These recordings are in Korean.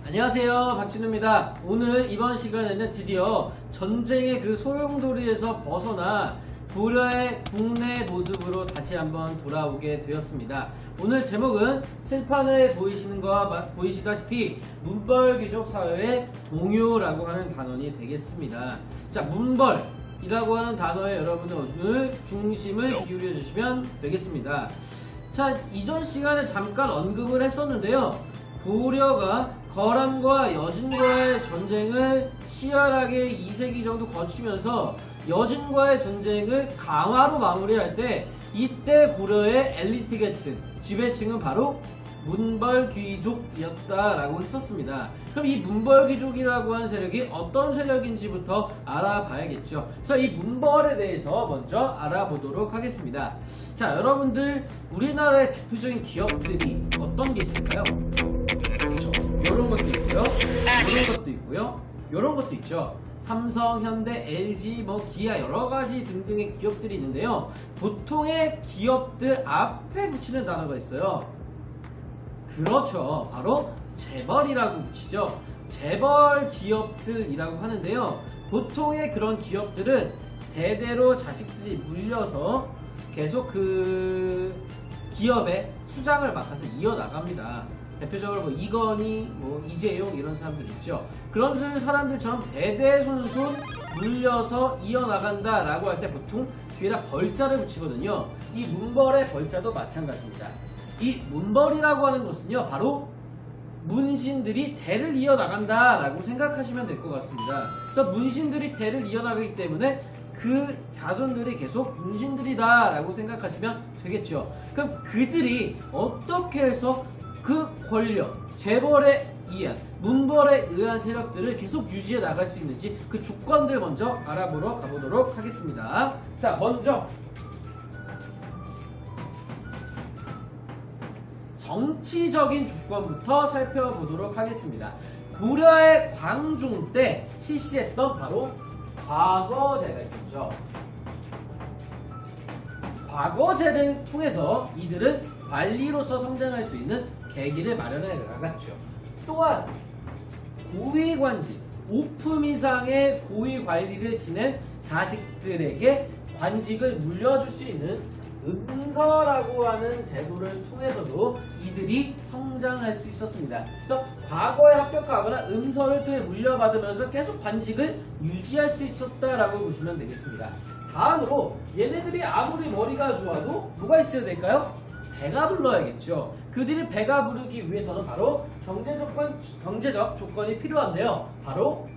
안녕하세요, 박진우입니다. 오늘 이번 시간에는 드디어 전쟁의 그 소용돌이에서 벗어나 고려의 국내 모습으로 다시 한번 돌아오게 되었습니다. 오늘 제목은 칠판에 보이시다시피 문벌귀족 사회의 동요라고 하는 단원이 되겠습니다. 자, 문벌이라고 하는 단어에 여러분들 오늘 중심을 기울여 주시면 되겠습니다. 자, 이전 시간에 잠깐 언급을 했었는데요. 고려가 거란과 여진과의 전쟁을 치열하게 2세기 정도 거치면서 여진과의 전쟁을 강화로 마무리할 때 이때 고려의 엘리트 계층, 지배층은 바로 문벌귀족이었다라고 했었습니다. 그럼 이 문벌귀족이라고 하는 세력이 어떤 세력인지부터 알아봐야겠죠. 그래서 이 문벌에 대해서 먼저 알아보도록 하겠습니다. 자, 여러분들 우리나라의 대표적인 기업들이 어떤 게 있을까요? 그렇죠. 이런 것도 있고요. 이런 것도 있고요. 이런 것도 있죠. 삼성, 현대, LG, 기아 여러가지 등등의 기업들이 있는데요. 보통의 기업들 앞에 붙이는 단어가 있어요. 그렇죠. 바로 재벌이라고 붙이죠. 재벌 기업들이라고 하는데요. 보통의 그런 기업들은 대대로 자식들이 물려서 계속 그 기업의 수장을 맡아서 이어나갑니다. 대표적으로 이건희, 이재용 이런 사람들 있죠. 그런 사람들처럼 대대손손 물려서 이어나간다라고 할 때 보통 뒤에다 벌자를 붙이거든요. 이 문벌의 벌자도 마찬가지입니다. 이 문벌이라고 하는 것은요, 바로 문신들이 대를 이어나간다라고 생각하시면 될 것 같습니다. 그래서 문신들이 대를 이어나가기 때문에 그 자손들이 계속 문신들이다라고 생각하시면 되겠죠. 그럼 그들이 어떻게 해서 그 권력, 재벌에 의한, 문벌에 의한 세력들을 계속 유지해 나갈 수 있는지 그 조건들 먼저 알아보러 가보도록 하겠습니다. 자, 먼저 정치적인 조건부터 살펴보도록 하겠습니다. 고려의 광종 때 실시했던 바로 과거제가 있었죠. 과거제를 통해서 이들은 관리로서 성장할 수 있는 계기를 마련해 나갔죠. 또한 고위관직, 5품 이상의 고위관리를 지낸 자식들에게 관직을 물려줄 수 있는 음서라고 하는 제도를 통해서도 이들이 성장할 수 있었습니다. 그래서 과거에 합격하거나 음서를 통해 물려받으면서 계속 관직을 유지할 수 있었다라고 보시면 되겠습니다. 다음으로 얘네들이 아무리 머리가 좋아도 뭐가 있어야 될까요? 배가 불러야겠죠. 그들이 배가 부르기 위해서는 바로 경제적 조건이 필요한데요. 바로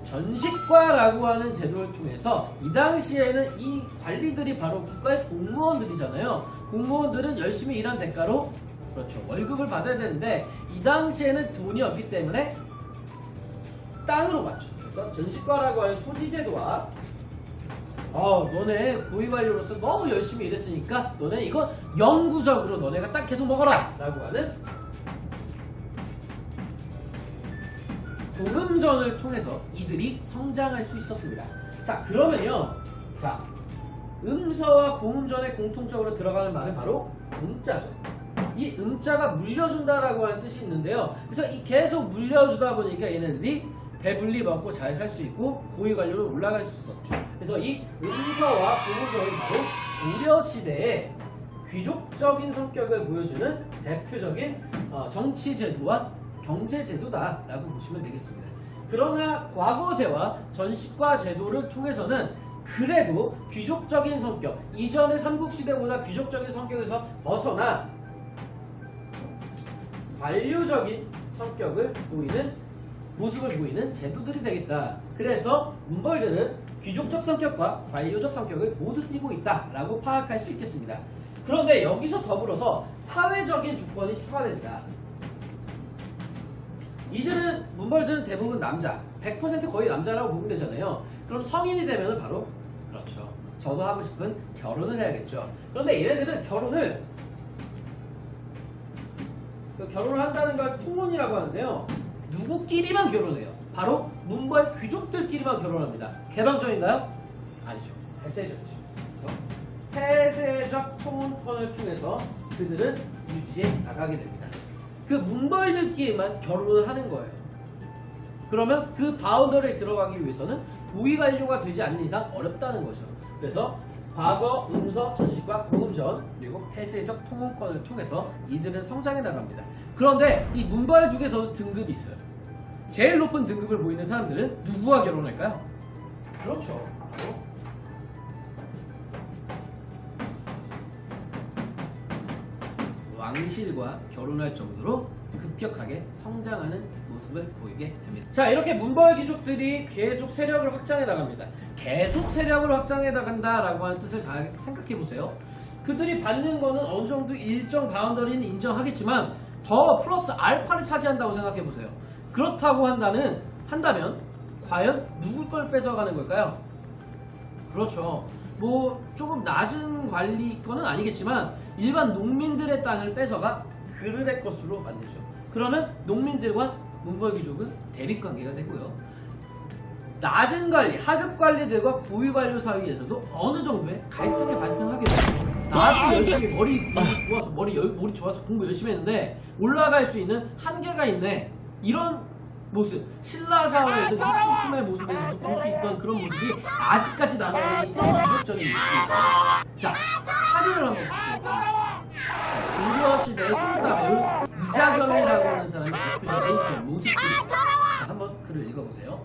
전식과라고 하는 제도를 통해서 이 당시에는 이 관리들이 바로 국가의 공무원들이잖아요. 공무원들은 열심히 일한 대가로 그렇죠, 월급을 받아야 되는데 이 당시에는 돈이 없기 때문에 땅으로 맞죠. 그래서 전식과라고 하는 토지제도와 너네 고위관료로서 너무 열심히 일했으니까 너네 이거 영구적으로 너네가 딱 계속 먹어라 라고 하는 공음전을 통해서 이들이 성장할 수 있었습니다. 자, 그러면요, 자, 음서와 공음전에 공통적으로 들어가는 말은 바로 음자죠. 이 음자가 물려준다라고 하는 뜻이 있는데요. 그래서 계속 물려주다 보니까 얘네들이 배불리 먹고 잘 살 수 있고 고위관료로 올라갈 수 있었죠. 그래서 이 음서와 공음전이 바로 고려 시대의 귀족적인 성격을 보여주는 대표적인 정치제도와 경제제도다라고 보시면 되겠습니다. 그러나 과거제와 전식과 제도를 통해서는 그래도 귀족적인 성격, 이전의 삼국시대보다 귀족적인 성격에서 벗어나 관료적인 성격을 보이는 모습을 보이는 제도들이 되겠다. 그래서 문벌들은 귀족적 성격과 관료적 성격을 모두 띠고 있다라고 파악할 수 있겠습니다. 그런데 여기서 더불어서 사회적인 조건이 추가됩니다. 이들은 문벌들은 대부분 남자, 100% 거의 남자라고 보면 되잖아요. 그럼 성인이 되면 바로 그렇죠, 저도 하고 싶은 결혼을 해야겠죠. 그런데 얘네들은 결혼을 한다는 걸 통혼이라고 하는데요. 누구끼리만 결혼해요. 바로 문벌 귀족들끼리만 결혼합니다. 개방적인가요? 아니죠. 폐쇄적이죠. 폐쇄적 통혼권을 통해서 그들은 유지해 나가게 됩니다. 그 문벌들끼리만 결혼을 하는 거예요. 그러면 그 바운더리에 들어가기 위해서는 고위관료가 되지 않는 이상 어렵다는 거죠. 그래서 과거 음서 전식과 공음전 그리고 폐쇄적 통혼권을 통해서 이들은 성장해 나갑니다. 그런데 이 문벌 중에서도 등급이 있어요. 제일 높은 등급을 보이는 사람들은 누구와 결혼할까요? 그렇죠. 바로 왕실과 결혼할 정도로 급격하게 성장하는 모습을 보이게 됩니다. 자, 이렇게 문벌 귀족들이 계속 세력을 확장해 나갑니다. 계속 세력을 확장해 나간다라고 하는 뜻을 잘 생각해 보세요. 그들이 받는 거는 어느 정도 일정 바운더리는 인정하겠지만 더 플러스 알파를 차지한다고 생각해 보세요. 그렇다고 한다면 과연 누구 걸 뺏어가는 걸까요? 그렇죠. 뭐 조금 낮은 관리권은 아니겠지만 일반 농민들의 땅을 뺏어가 그들의 것으로 만들죠. 그러면 농민들과 문벌귀족은 대립관계가 되고요. 낮은 관리, 하급 관리들과 고위 관료 사이에서도 어느 정도의 갈등이 발생하게 되죠. 나도 열심히 머리 좋아서 공부 열심히 했는데 올라갈 수 있는 한계가 있네. 이런 모습, 신라 사회에서 유스품의 모습에서 볼 수 있던 그런 모습이 아직까지 남아있는 이국적인 모습입니다. 자, 사진을 한번 볼게요. 고려시대의 총각을 이자겸이라고 하는 사람이 대표적인 그런 모습들입니다. 자, 한번 글을 읽어보세요.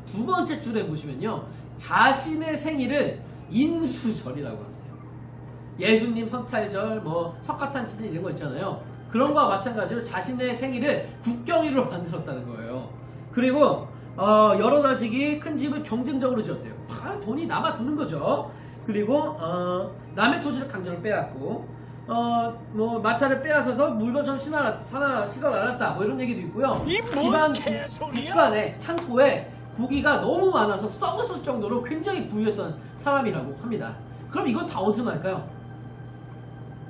두 번째 줄에 보시면요, 자신의 생일을 인수절이라고 하세요. 예수님 선탈절, 뭐 석가탄신일 이런 거 있잖아요. 그런 거와 마찬가지로 자신의 생일을 국경일로 만들었다는 거예요. 그리고 여러 자식이 큰 집을 경쟁적으로 지었대요. 돈이 남아 도는 거죠. 그리고 남의 토지를 강제로 빼앗고 뭐 마차를 빼앗아서 물건처럼 실어 나갔다 뭐 이런 얘기도 있고요. 집안 국간에 창고에 고기가 너무 많아서 썩었을 정도로 굉장히 부유했던 사람이라고 합니다. 그럼 이건 다 어디서 날까요?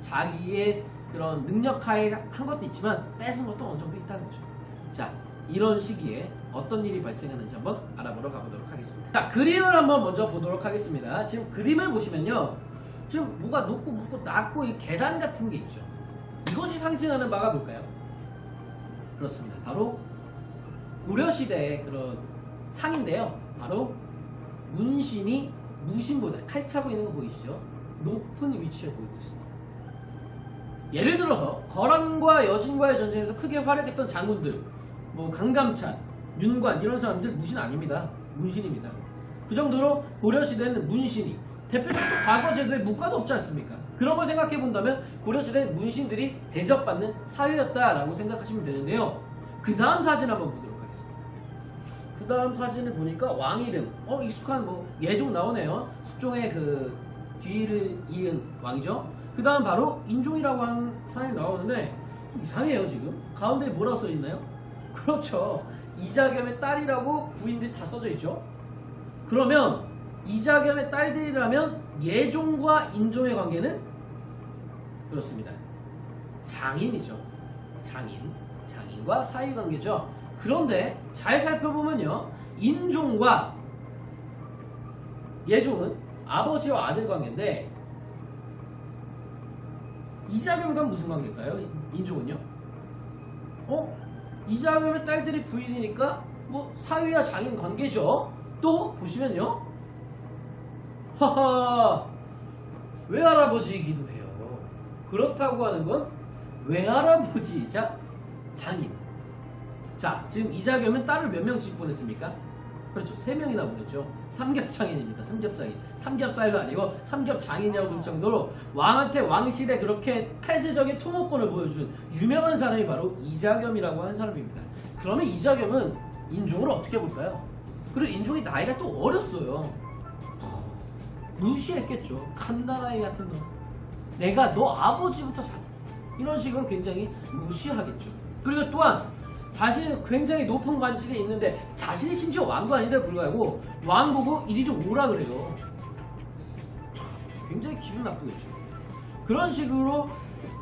자기의 그런 능력하에 한 것도 있지만 뺏은 것도 어느 정도 있다는 거죠. 자, 이런 시기에 어떤 일이 발생하는지 한번 알아보러 가보도록 하겠습니다. 자, 그림을 한번 먼저 보도록 하겠습니다. 지금 그림을 보시면요, 지금 뭐가 높고 낮고 이 계단 같은 게 있죠. 이것이 상징하는 바가 뭘까요? 그렇습니다. 바로 고려시대의 그런 상인데요. 바로 문신이 무신보다 칼 차고 있는 거 보이시죠? 높은 위치에 보이고 있습니다. 예를 들어서 거란과 여진과의 전쟁에서 크게 활약했던 장군들, 뭐 강감찬, 윤관 이런 사람들 무신 아닙니다. 문신입니다. 그 정도로 고려시대는 문신이 대표적으로 과거 제도에 문과도 없지 않습니까? 그런 걸 생각해 본다면 고려시대는 문신들이 대접받는 사회였다라고 생각하시면 되는데요. 그 다음 사진 한번 보도록 하겠습니다. 그 다음 사진을 보니까 왕 이름, 익숙한 뭐 예종 나오네요. 숙종의 그 뒤를 이은 왕이죠. 그 다음 바로 인종이라고 하는 사람이 나오는데 이상해요. 지금 가운데 뭐라고 써있나요? 그렇죠, 이자겸의 딸이라고 부인들이 다 써져 있죠. 그러면 이자겸의 딸들이라면 예종과 인종의 관계는 그렇습니다, 장인이죠. 장인과 사위관계죠. 그런데 잘 살펴보면요, 인종과 예종은 아버지와 아들 관계인데 이자겸과 무슨 관계일까요? 인종은요? 이자겸의 딸들이 부인이니까 뭐 사위와 장인 관계죠. 또 보시면요, 하하, 외할아버지이기도 해요. 그렇다고 하는 건 외할아버지이자 장인. 자, 지금 이자겸은 딸을 몇 명씩 보냈습니까? 그렇죠, 3명이나 보냈죠. 삼겹장인입니다. 삼겹장인. 삼겹살도 아니고 삼겹장인이라고 부를 정도로 왕한테 왕실에 그렇게 폐쇄적인 통호권을 보여준 유명한 사람이 바로 이자겸이라고 하는 사람입니다. 그러면 이자겸은 인종을 어떻게 볼까요? 그리고 인종이 나이가 또 어렸어요. 무시했겠죠. 갓난아이 같은 놈. 내가 너 아버지부터 잘, 이런 식으로 굉장히 무시하겠죠. 그리고 또한 자신은 굉장히 높은 관직에 있는데 자신이 심지어 왕도 아닌데도 불구하고 왕 보고 이리 좀 오라 그래요. 굉장히 기분 나쁘겠죠. 그런 식으로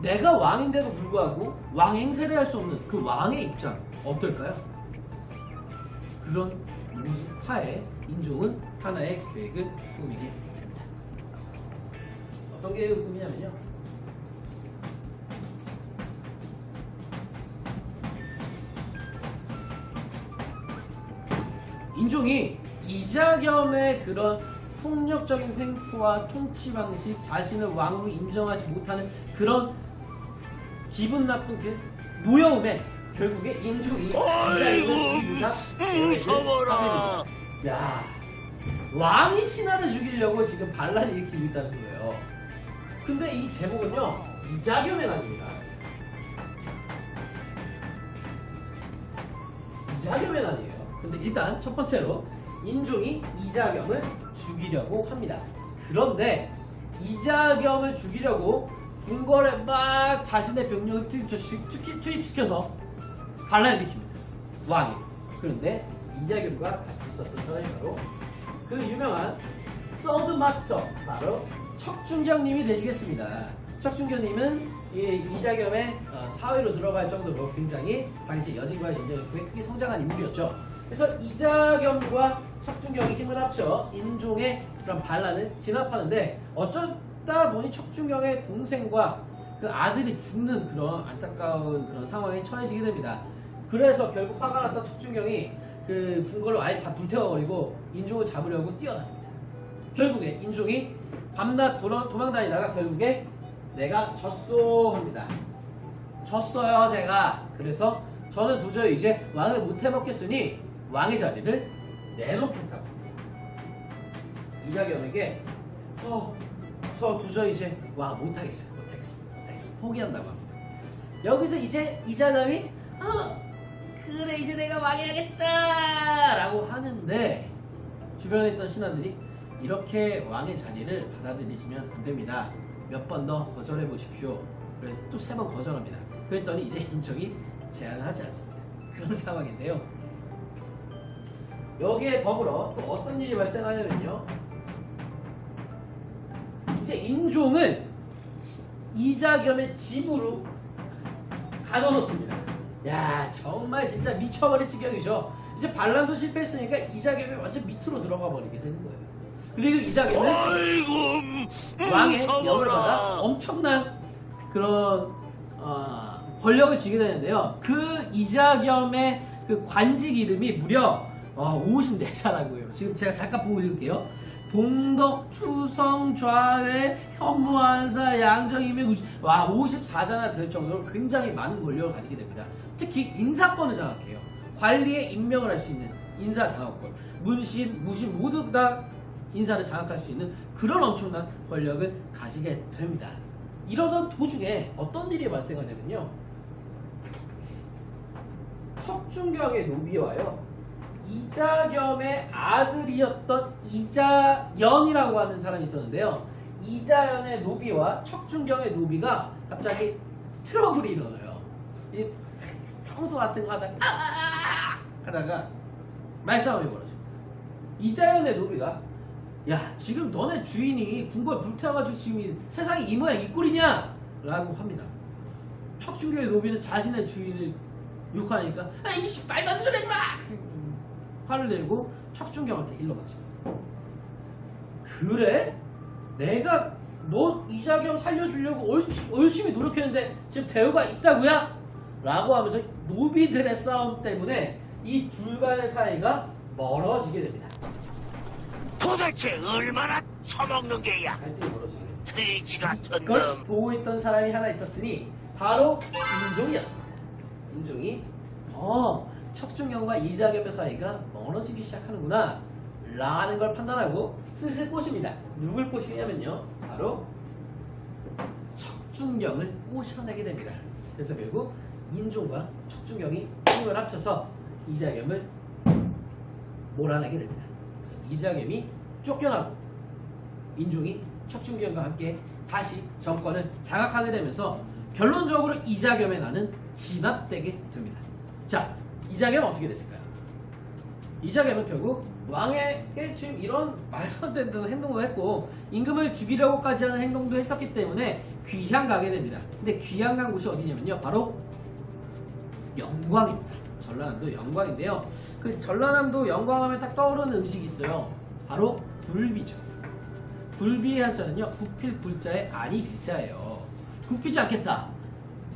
내가 왕인데도 불구하고 왕 행세를 할 수 없는 그 왕의 입장 어떨까요? 그런 하에 인종은 하나의 계획을 꾸미게 됩니다. 어떤 계획을 꾸미냐면요. 인종이 이자겸의 그런 폭력적인 횡포와 통치 방식, 자신을 왕으로 인정하지 못하는 그런 기분 나쁜 노여움에 결국에 인종이 무서워라. 야, 왕이 신하를 죽이려고 지금 반란을 일으키고 있다는 거예요. 근데 이 제목은요, 이자겸의 난입니다. 이자겸의 난이에요. 근데 일단 첫 번째로 인종이 이자겸을 죽이려고 합니다. 그런데 이자겸을 죽이려고 궁궐에 막 자신의 병력을 투입시켜서 반란을 일으킵니다. 왕이. 그런데 이자겸과 같이 있었던 사람이 바로 그 유명한 서드마스터, 바로 척준경님이 되시겠습니다. 척준경님은 이자겸의 사회로 들어갈 정도로 굉장히 당시 여진과의 연전이 크게 성장한 인물이었죠. 그래서 이자겸과 척준경이 힘을 합쳐 인종의 그런 반란을 진압하는데, 어쩌다 보니 척준경의 동생과 그 아들이 죽는 그런 안타까운 그런 상황에 처해지게 됩니다. 그래서 결국 화가 났던 척준경이 그 궁궐을 아예 다 불태워버리고 인종을 잡으려고 뛰어납니다. 결국에 인종이 밤낮 도망다니다가 결국에 내가 졌소 합니다. 졌어요 제가. 그래서 저는 도저히 이제 왕을 못 해먹겠으니 왕의 자리를 내놓겠다고 합니다. 이자겸에게 저 도저히 이제 왕 못하겠어요. 포기한다고 합니다. 여기서 이제 이자겸이 그래 이제 내가 왕해야겠다 라고 하는데, 주변에 있던 신하들이 이렇게 왕의 자리를 받아들이시면 안 됩니다. 몇 번 더 거절해 보십시오. 그래서 또 3번 거절합니다. 그랬더니 이제 인종이 제안을 하지 않습니다. 그런 상황인데요. 여기에 더불어 또 어떤 일이 발생하냐면요, 이제 인종을 이자겸의 집으로 가둬놓습니다. 야, 정말 진짜 미쳐버릴 지경이죠. 이제 반란도 실패했으니까 이자겸이 완전 밑으로 들어가 버리게 되는 거예요. 그리고 이자겸은 왕의 영을 받아 엄청난 그런 권력을 쥐게 되는데요. 그 이자겸의 그 관직 이름이 무려 54자라고요. 지금 제가 잠깐 보고 읽을게요. 동덕, 추성, 좌회, 현무한사, 양정임의 54자나 될 정도로 굉장히 많은 권력을 가지게 됩니다. 특히 인사권을 장악해요. 관리에 임명을 할 수 있는 인사 장악권, 문신, 무신 모두 다 인사를 장악할 수 있는 그런 엄청난 권력을 가지게 됩니다. 이러던 도중에 어떤 일이 발생하냐면요, 척준경의 노비와요, 이자겸의 아들이었던 이자연이라고 하는 사람이 있었는데요. 이자연의 노비와 척준경의 노비가 갑자기 트러블이 일어나요. 이 청소 같은 거 하다가 말싸움이 벌어져요. 이자연의 노비가 야, 지금 너네 주인이 궁궐 불태워가지고 지금 세상에 이 모양 이 꼴이냐? 라고 합니다. 척준경의 노비는 자신의 주인을 욕하니까 이씨 말도 안 되는 소리 하지 마! 화를 내고 척준경한테 일러바칩니다. 그래? 내가 너 이자겸 살려주려고 열심히 노력했는데 지금 대우가 있다고야? 라고 하면서 노비들의 싸움 때문에 이 둘 간의 사이가 멀어지게 됩니다. 도대체 얼마나 처먹는 게야? 갈등이 벌어지게 됩니다. 돼지 같은 그걸 놈. 보고 있던 사람이 하나 있었으니 바로 인종이었습니다. 인종이 척준경과 이자겸의 사이가 멀어지기 시작하는구나 라는 걸 판단하고 슬슬 꼬십니다. 누굴 꼬시냐면요, 바로 척준경을 꼬셔내게 됩니다. 그래서 결국 인종과 척준경이 힘을 합쳐서 이자겸을 몰아내게 됩니다. 그래서 이자겸이 쫓겨나고 인종이 척준경과 함께 다시 정권을 장악하게 되면서 결론적으로 이자겸의 난은 진압되게 됩니다. 자, 이자겸은 어떻게 됐을까요? 이자겸은 결국 왕에게 지금 이런 말도 안 되는 행동을 했고 임금을 죽이려고까지 하는 행동도 했었기 때문에 귀양 가게 됩니다. 근데 귀양 간 곳이 어디냐면요, 바로 영광입니다. 전라남도 영광인데요. 그 전라남도 영광하면 딱 떠오르는 음식이 있어요. 바로 굴비죠. 굴비의 한자는요, 굽힐 굴자에 안이 빌자예요. 굽히지 않겠다.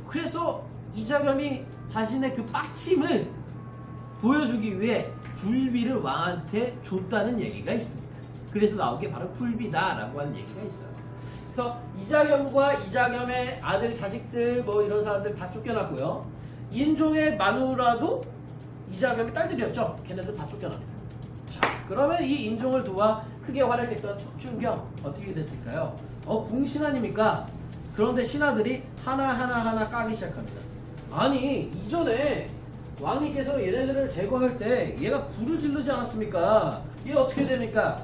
그래서 이자겸이 자신의 그 빡침을 보여주기 위해 굴비를 왕한테 줬다는 얘기가 있습니다. 그래서 나온 게 바로 굴비다라고 하는 얘기가 있어요. 그래서 이자겸과 이자겸의 아들, 자식들 뭐 이런 사람들 다 쫓겨났고요. 인종의 마누라도 이자겸의 딸들이었죠. 걔네들 다 쫓겨납니다. 자, 그러면 이 인종을 도와 크게 활약했던 척준경 어떻게 됐을까요? 궁신 아닙니까? 그런데 신하들이 하나하나 까기 시작합니다. 아니, 이전에 왕님께서 얘네들을 제거할 때 얘가 불을 지르지 않았습니까? 얘 어떻게 됩니까?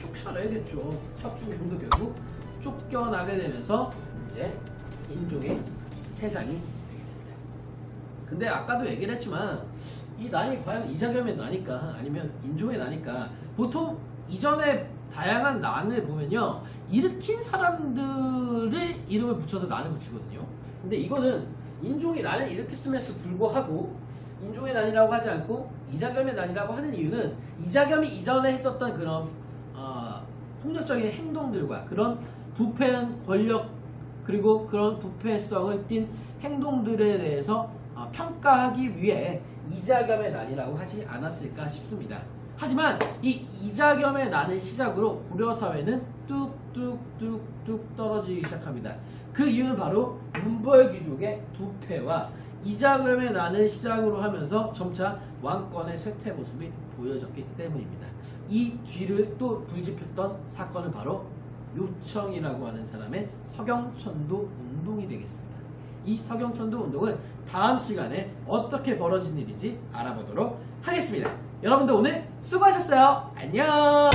쫓아내야겠죠. 척준경도 결국 쫓겨나게 되면서 이제 인종의 세상이 되게 됩니다. 근데 아까도 얘기를 했지만 이 난이 과연 이자겸의 난일까 아니면 인종의 난일까? 보통 이전에 다양한 난을 보면요, 일으킨 사람들의 이름을 붙여서 난을 붙이거든요. 근데 이거는 인종이 난을 일으켰음에도 불구하고 인종의 난이라고 하지 않고 이자겸의 난이라고 하는 이유는 이자겸이 이전에 했었던 그런 폭력적인 행동들과 그런 부패한 권력 그리고 그런 부패성을 띤 행동들에 대해서 평가하기 위해 이자겸의 난이라고 하지 않았을까 싶습니다. 하지만 이 이자겸의 난을 시작으로 고려 사회는 뚝뚝뚝뚝 떨어지기 시작합니다. 그 이유는 바로 문벌귀족의 부패와 이자겸의 난을 시작으로 하면서 점차 왕권의 쇠퇴 모습이 보여졌기 때문입니다. 이 뒤를 또 불지폈던 사건은 바로 요청이라고 하는 사람의 서경천도 운동이 되겠습니다. 이 서경천도 운동은 다음 시간에 어떻게 벌어진 일인지 알아보도록 하겠습니다. 여러분들 오늘 수고하셨어요. 안녕.